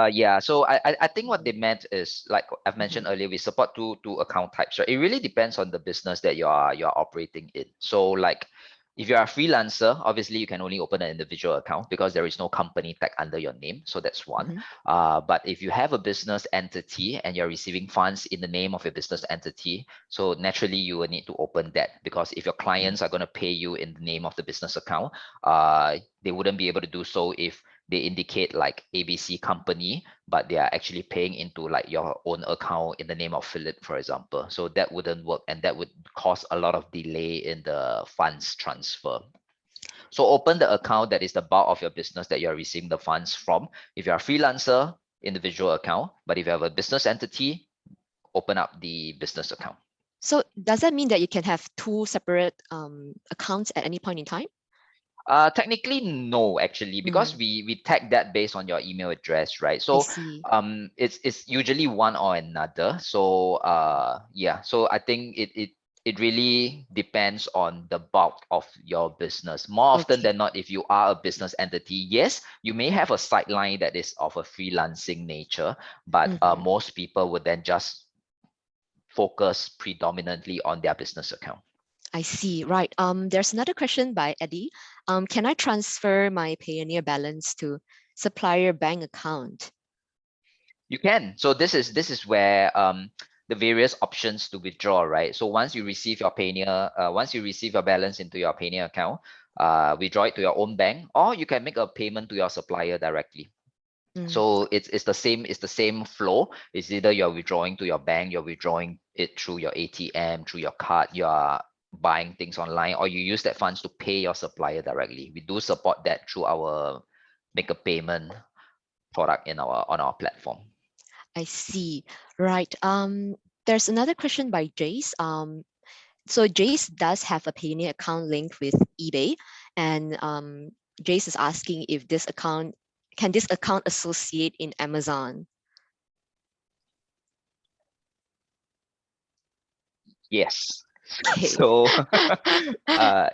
Yeah, so I think what they meant is, like I've mentioned earlier, we support two account types, right? It really depends on the business that you are operating in. So like if you're a freelancer, obviously you can only open an individual account because there is no company tag under your name. So that's one. But if you have a business entity and you're receiving funds in the name of your business entity, so naturally you will need to open that, because if your clients are going to pay you in the name of the business account, they wouldn't be able to do so if they indicate like ABC company, but they are actually paying into like your own account in the name of Philip, for example. So that wouldn't work, and that would cause a lot of delay in the funds transfer. So open the account that is the bulk of your business that you're receiving the funds from. If you're a freelancer, individual account, but if you have a business entity, open up the business account. So does that mean that you can have two separate accounts at any point in time? Technically, no, actually, because we tag that based on your email address, right? So it's usually one or another. So yeah, so I think it really depends on the bulk of your business. More often than not, if you are a business entity, yes, you may have a sideline that is of a freelancing nature, but most people would then just focus predominantly on their business account. I see. Right. There's another question by Eddie. Can I transfer my Payoneer balance to Supplier bank account? You can. So this is where the various options to withdraw, right? So once you receive your Payoneer, once you receive your balance into your Payoneer account, withdraw it to your own bank, or you can make a payment to your supplier directly. So it's the same flow. It's either you're withdrawing to your bank, you're withdrawing it through your ATM, through your card, you are buying things online, or you use that funds to pay your supplier directly. We do support that through our make a payment product on our platform. I see. Right. There's another question by Jace. So Jace does have a Payoneer account linked with eBay, and Jace is asking if this account can this account associate in Amazon? Yes. Okay. So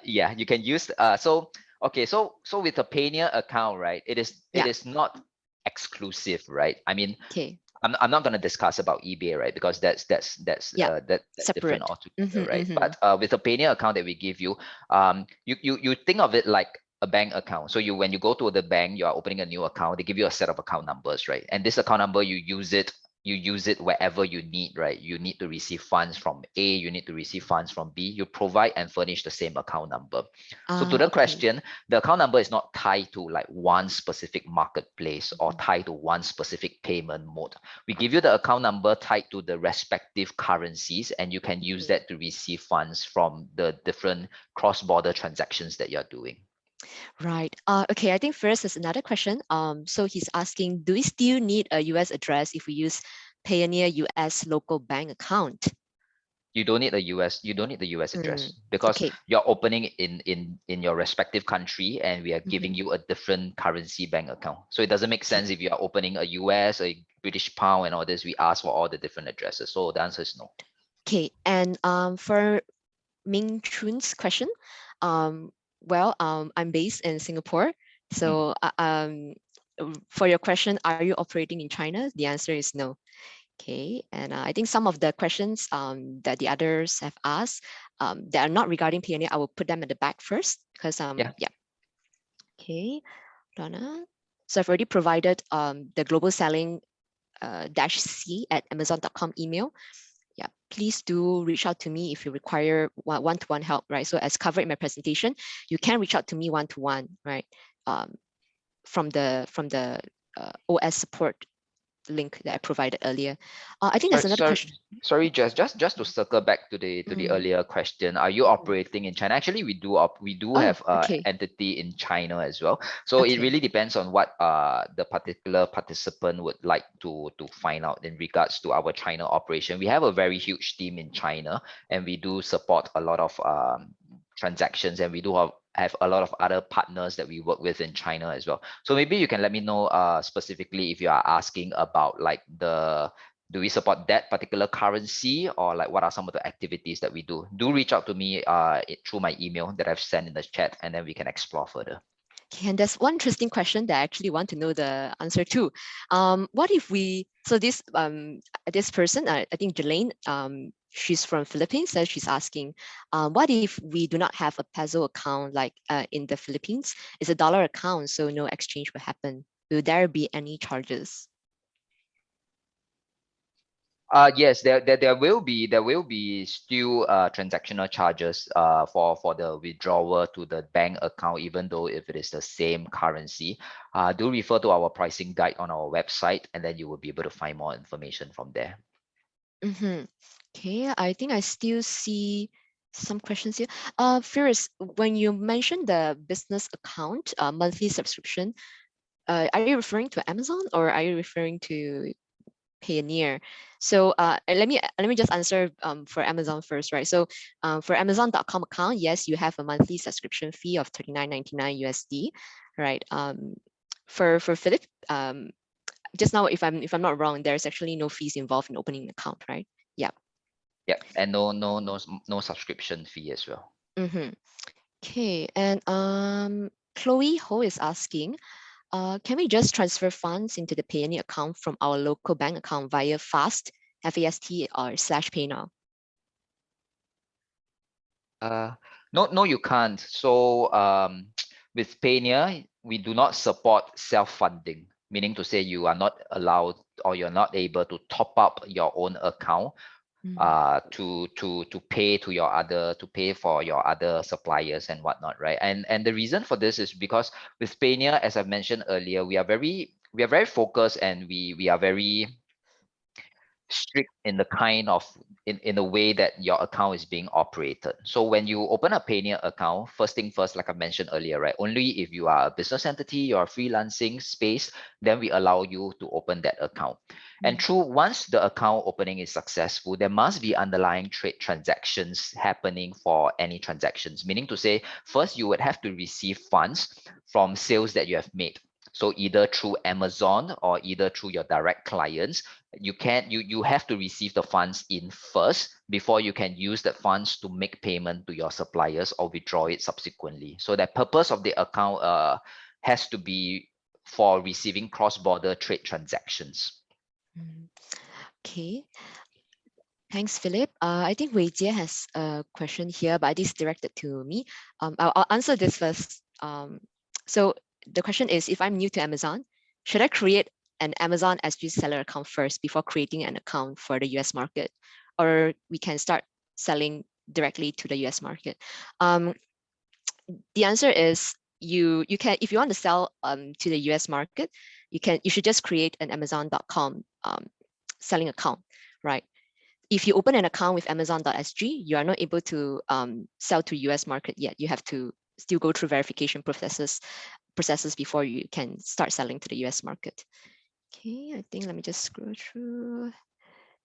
yeah, you can use so okay, so with a Payoneer account, right? It is not exclusive, right? I mean, Okay. I'm not going to discuss about eBay, right? Because that's that's different Separate. altogether, right? But with a Payoneer account that we give you, you think of it like a bank account. So when you go to the bank, you are opening a new account. They give you a set of account numbers, right? And this account number, you use it wherever you need, right? You need to receive funds from A, you need to receive funds from B. You provide and furnish the same account number. So to the Okay. question, the account number is not tied to like one specific marketplace or tied to one specific payment mode. We give you the account number tied to the respective currencies, and you can use that to receive funds from the different cross-border transactions that you're doing. Right. Okay, I think first there's another question. So he's asking, do we still need a US address if we use Payoneer US local bank account? You don't need the US address because Okay. you're opening in your respective country, and we are giving you a different currency bank account. So it doesn't make sense if you are opening a US, a British pound, and all this. We ask for all the different addresses. So the answer is no. Okay, and for Ming Chun's question, I'm based in Singapore. So for your question, are you operating in China? The answer is no. Okay, and I think some of the questions that the others have asked that are not regarding Payoneer, I will put them at the back first because Yeah. Okay, Donna. So I've already provided the global selling -c at amazon.com email. Yeah, please do reach out to me if you require one-to-one help, right? So as covered in my presentation, you can reach out to me one-to-one, right? From the OS support link that I provided earlier. I think there's another question. Sorry, just to circle back to the earlier question. Are you operating in China? Actually, we do have okay. entity in China as well. So it really depends on what the particular participant would like to find out in regards to our China operation. We have a very huge team in China, and we do support a lot of transactions, and we do have a lot of other partners that we work with in China as well. So maybe you can let me know specifically if you are asking about like do we support that particular currency, or like what are some of the activities that we do? Do reach out to me through my email that I've sent in the chat, and then we can explore further. Okay, and there's one interesting question that I actually want to know the answer to. What if this person, I think Jelaine, she's from Philippines, so she's asking, what if we do not have a peso account like in the Philippines? It's a dollar account, so no exchange will happen. Will there be any charges? Yes, there will be still transactional charges for the withdrawal to the bank account, even though if it is the same currency. Do refer to our pricing guide on our website, and then you will be able to find more information from there. Okay, I think I still see some questions here. First, when you mentioned the business account monthly subscription, are you referring to Amazon or are you referring to Payoneer? So let me just answer for Amazon first, right? So for Amazon.com account, yes, you have a monthly subscription fee of $39.99 USD, right? For Philip, just now, if I'm not wrong, there's actually no fees involved in opening an account, right? Yeah. Yeah, and no subscription fee as well. Okay, and Chloe Ho is asking, can we just transfer funds into the Payoneer account from our local bank account via FAST, FAST, or /PayNow? No, you can't. So with Payoneer, we do not support self-funding. meaning to say you are not allowed or you're not able to top up your own account to pay to your other to pay for your other suppliers and whatnot, right? And the reason for this is because with Payoneer, as I've mentioned earlier, we are very focused, and we are very strict in the kind of in a way that your account is being operated. So when you open a Payoneer account, first thing first, like I mentioned earlier, right? Only if you are a business entity, you're a freelancing space, then we allow you to open that account. And once the account opening is successful, there must be underlying trade transactions happening for any transactions. Meaning to say, first you would have to receive funds from sales that you have made. So either through Amazon or either through your direct clients, you have to receive the funds in first before you can use the funds to make payment to your suppliers or withdraw it subsequently. So the purpose of the account has to be for receiving cross-border trade transactions. Okay. Thanks, Philip. I think Wei Jie has a question here, but it is directed to me. I'll answer this first. So the question is, if I'm new to Amazon, should I create an Amazon SG seller account first before creating an account for the US market? Or we can start selling directly to the US market? The answer is you can, if you want to sell to the US market, you should just create an Amazon.com selling account, right? If you open an account with Amazon.sg, you are not able to sell to US market yet. You have to still go through verification processes before you can start selling to the US market. Okay, I think let me just scroll through.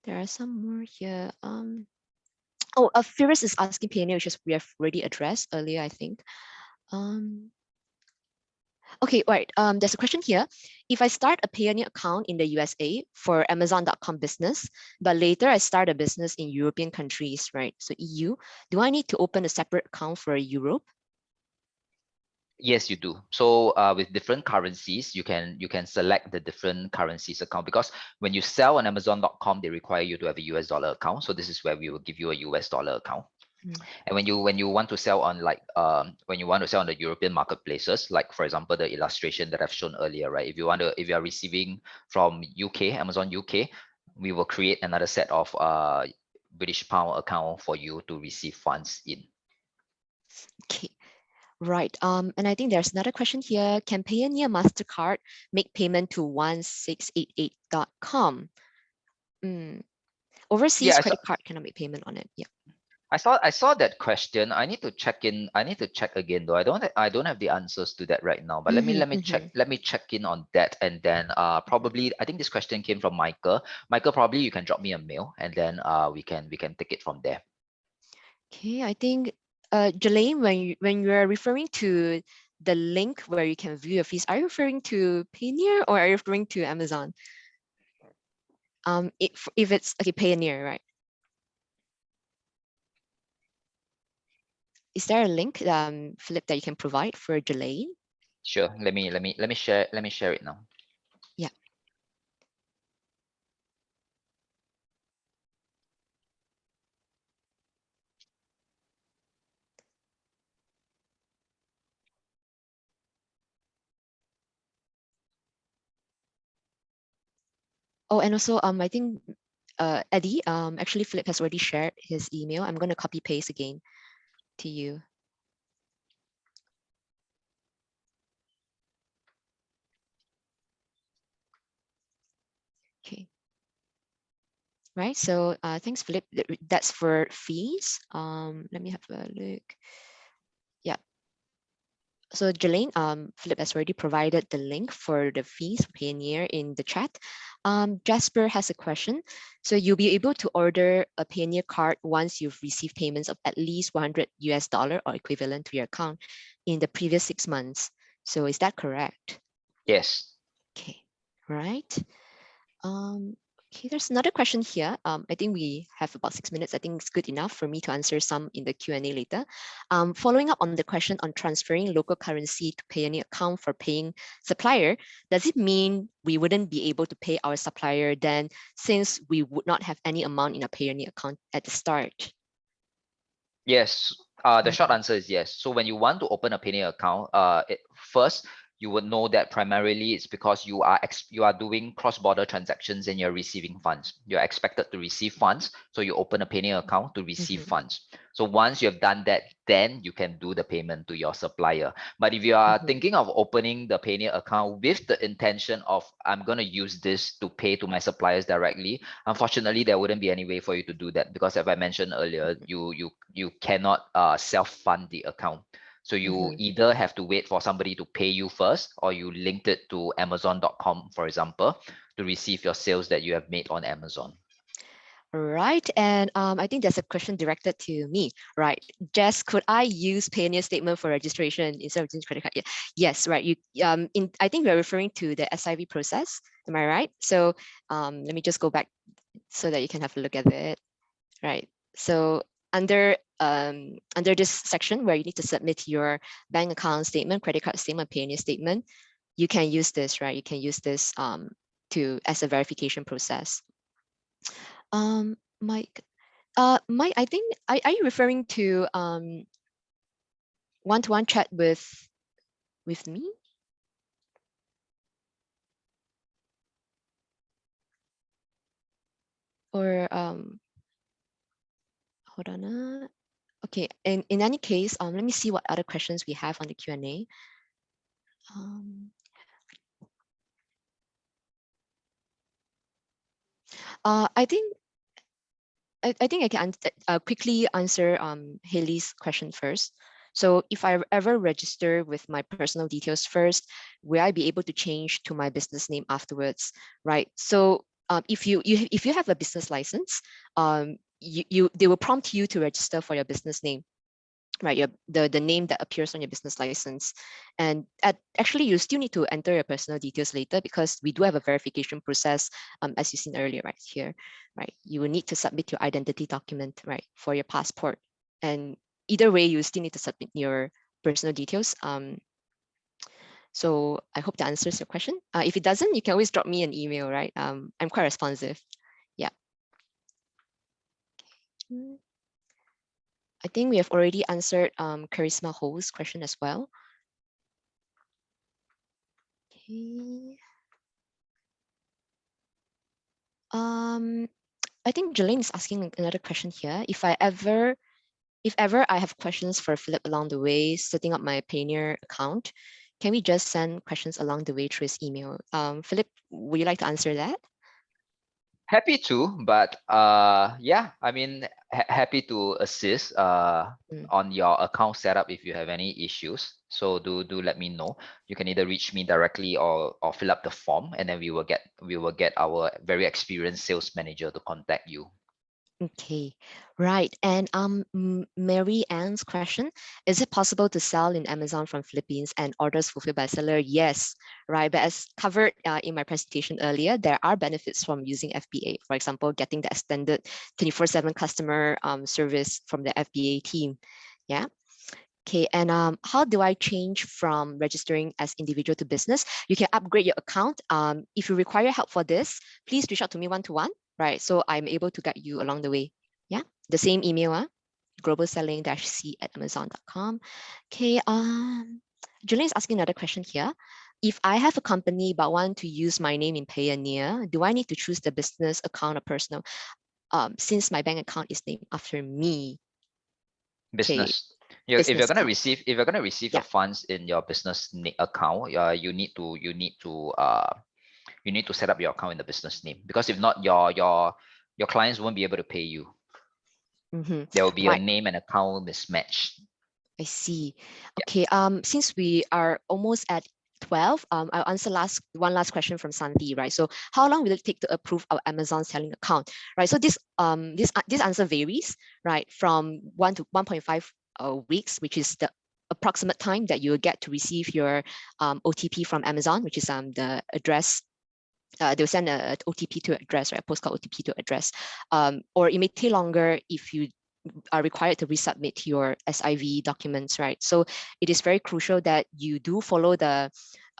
There are some more here. Oh, Firas is asking Payoneer, which we have already addressed earlier, I think. Okay, right. There's a question here. If I start a Payoneer account in the USA for Amazon.com business, but later I start a business in European countries, right? So EU, do I need to open a separate account for Europe? Yes, you do. So with different currencies, you can select the different currencies account, because when you sell on Amazon.com, they require you to have a US dollar account. So this is where we will give you a US dollar account. And when you want to sell on when you want to sell on the European marketplaces, like for example the illustration that I've shown earlier, right? If you are receiving from UK, Amazon UK, we will create another set of British pound account for you to receive funds in. Okay. Right. And I think there's another question here. Can Payoneer MasterCard make payment to 1688.com? Overseas credit card cannot make payment on it. Yeah. I saw that question. I need to check in. I need to check again though. I don't have the answers to that right now. But let me check. Let me check in on that, and then probably I think this question came from Michael. Michael, probably you can drop me a mail, and then we can take it from there. Okay, I think Jelaine, when you're referring to the link where you can view your fees, are you referring to Payoneer or are you referring to Amazon? If it's okay, Payoneer, right? Is there a link, Philip, that you can provide for Jelaine? Sure. Let me share it now. Yeah. Oh, and also I think Eddie, actually Philip has already shared his email. I'm going to copy paste again to you. Okay. Right, so thanks, Philip. That's for fees. Let me have a look. Yeah. So Jelaine, Philip has already provided the link for the fees Payoneer in the chat. Jasper has a question. So you'll be able to order a Payoneer card once you've received payments of at least $100 or equivalent to your account in the previous 6 months. So is that correct? Yes. Okay, right. Okay, there's another question here. I think we have about 6 minutes. I think it's good enough for me to answer some in the Q&A later. Following up on the question on transferring local currency to Payoneer account for paying supplier, does it mean we wouldn't be able to pay our supplier then, since we would not have any amount in a Payoneer account at the start? Yes. The short answer is yes. So when you want to open a Payoneer account, first you would know that primarily it's because you are doing cross-border transactions and you're receiving funds. You're expected to receive funds, so you open a Payoneer account to receive funds. So once you have done that, then you can do the payment to your supplier. But if you are thinking of opening the Payoneer account with the intention of, I'm going to use this to pay to my suppliers directly, unfortunately, there wouldn't be any way for you to do that, because as I mentioned earlier, you cannot self-fund the account. So you either have to wait for somebody to pay you first, or you linked it to Amazon.com, for example, to receive your sales that you have made on Amazon. Right, and I think there's a question directed to me, right? Jess, could I use Payoneer statement for registration instead of using credit card? Yeah. Yes, right. I think we're referring to the SIV process. Am I right? So let me just go back so that you can have a look at it. Right. So under this section where you need to submit your bank account statement, credit card statement, Payoneer statement, you can use this, right? You can use this as a verification process. Mike, I think, are you referring to one-to-one chat with me? Or hold on. Okay, in any case, let me see what other questions we have on the Q&A. I think I can quickly answer Haley's question first. So if I ever register with my personal details first, will I be able to change to my business name afterwards, right? So if you have a business license, they will prompt you to register for your business name, right? The name that appears on your business license. And actually, you still need to enter your personal details later, because we do have a verification process, as you've seen earlier, right here, right? You will need to submit your identity document, right, for your passport. And either way, you still need to submit your personal details. So I hope that answers your question. If it doesn't, you can always drop me an email, right? I'm quite responsive. Yeah. I think we have already answered Charisma Ho's question as well. Okay. I think Jolene is asking another question here. If ever I have questions for Philip along the way, setting up my Payoneer account, can we just send questions along the way through his email? Philip, would you like to answer that? Happy to, but yeah, I mean, happy to assist on your account setup if you have any issues. So do let me know. You can either reach me directly or fill up the form, and then we will get our very experienced sales manager to contact you. Okay, right. And Mary Ann's question, is it possible to sell in Amazon from Philippines and orders fulfilled by seller? Yes, right. But as covered in my presentation earlier, there are benefits from using FBA. For example, getting the extended 24/7 customer service from the FBA team. Yeah. Okay, and how do I change from registering as individual to business? You can upgrade your account. If you require help for this, please reach out to me one-to-one, right? So I'm able to guide you along the way. Yeah, the same email, globalselling-c@amazon.com. Okay, Julian is asking another question here. If I have a company but want to use my name in Payoneer, do I need to choose the business account or personal? Since my bank account is named after me. Business. Okay. If you're gonna receive Yeah. your funds in your business account, you need to set up your account in the business name, because if not, your clients won't be able to pay you. There will be a name and account mismatch. I see. Okay. Since we are almost at 12, I'll answer one last question from Santi, right? So how long will it take to approve our Amazon selling account, right? So this answer varies, right, from 1 to 1.5 weeks, which is the approximate time that you will get to receive your OTP from Amazon, which is the address. They'll send a OTP to address, right? A postcard OTP to address, or it may take longer if you are required to resubmit your SIV documents, right? So it is very crucial that you do follow the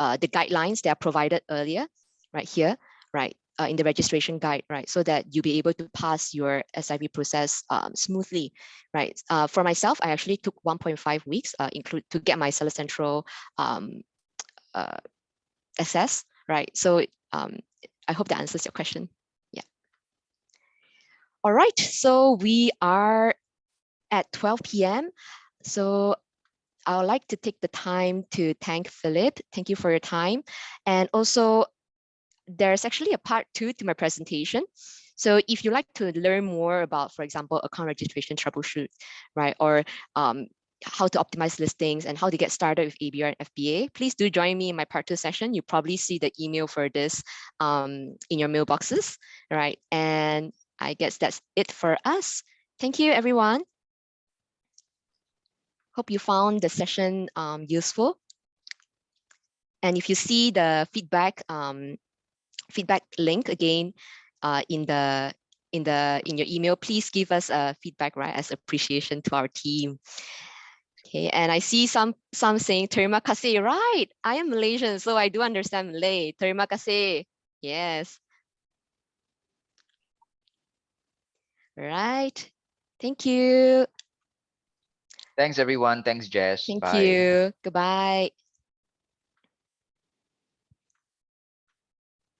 guidelines that are provided earlier, right here, right, in the registration guide, right, so that you'll be able to pass your SIV process smoothly, right? For myself, I actually took 1.5 weeks to get my Seller Central assess, right? So I hope that answers your question. Yeah. All right, so we are at 12 p.m. So I would like to take the time to thank Philip. Thank you for your time. And also, there's actually a part 2 to my presentation. So if you'd like to learn more about, for example, account registration troubleshoot, right? Or how to optimize listings and how to get started with ABR and FBA, please do join me in my part 2 session. You probably see the email for this in your mailboxes, right? And I guess that's it for us. Thank you, everyone. Hope you found the session useful. And if you see the feedback link again in your email, please give us a feedback, right, as appreciation to our team. Okay, and I see some saying terima kasih, right? I am Malaysian, so I do understand Malay. Terima kasih. Yes. Right. Thank you. Thanks, everyone. Thanks, Jess. Thank Bye. you. Goodbye.